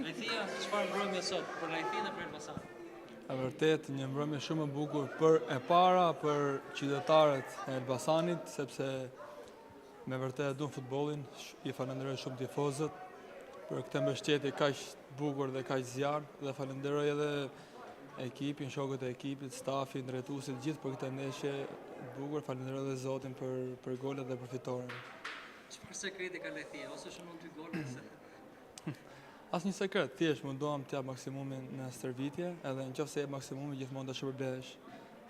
Lajthia, çfarë mbrëmje sot për Lajthin dhe për Elbasan? E vërtet, një mbrëmje shumë e bukur për e para për qytetarët e Elbasanit, sepse me vërtet duan futbollin, i falenderoj shumë tifozët për këtë mbështetje kaq bukur dhe kaq zjarr dhe falenderoj edhe ekipin, shokët e ekipit, stafin, drejtuesit, gjithë për këtë ndeshje bukur, falenderoj edhe Zotin për golet dhe për fitoren. Çfarë sekreti ka Lajthia ose shënon 2 gole se? Asnjë sekret, thjesht mundohem të jap maksimumin në stërvitje, edhe nëse jep maksimumin gjithmonë të shpërblehesh.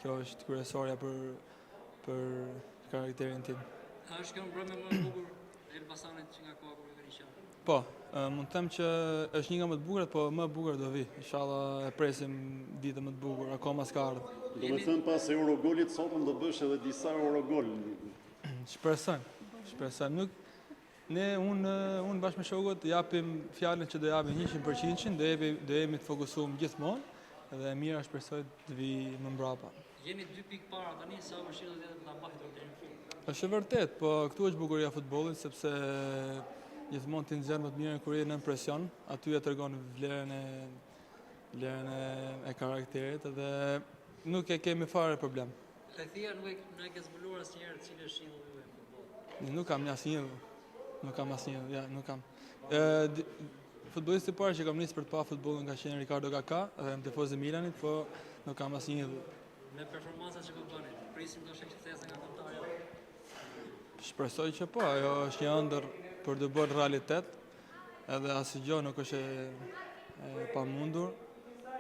Kjo është kryesorja për karakterin tim. A është kjo mbrëmje më e bukur e Elbasanit që nga koha kur vjen qenë? Po, mund të them që është një nga më të bukurat, po më e bukur do vi. Inshallah e presim ditën më të bukur, akoma s'ka ardhur. Do të thënë pas Eurogolit sotëm do bësh edhe disa Eurogol. Shpresoj. Unë bashkë me shokët japim fjalën që do japim 100%, do jemi të fokusuar gjithmonë dhe e mira shpresoj të vi më mbrapa. Jeni 2 pikë para tani, sa vështirë do të jetë ta mbajtur deri në fund. Është e vërtet, po këtu është bukuria e futbollit sepse gjithmonë ti nxjerr më të mirën kur je në presion, aty e tregon vlerën e karakterit dhe nuk e kemi fare problem. Lajthia nuk e ke zbuluar asnjëherë cili është idolli juaj në futboll. Nuk kam asnjë. Futbollisti i parë që kam nisur për të pa futbollin ka qenë Ricardo Kaká, dhe jam tifoz i Milanit, po nuk kam asnjë. Me performancat që po bëni, prisim ndoshta që thjesht nga kontare. Shpresoj që po, ajo është një ëndër për të bërë realitet, edhe asgjë nuk është e pamundur.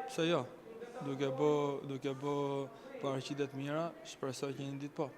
Pse jo? Duke bë paraqitje të mira, shpresoj që një ditë po.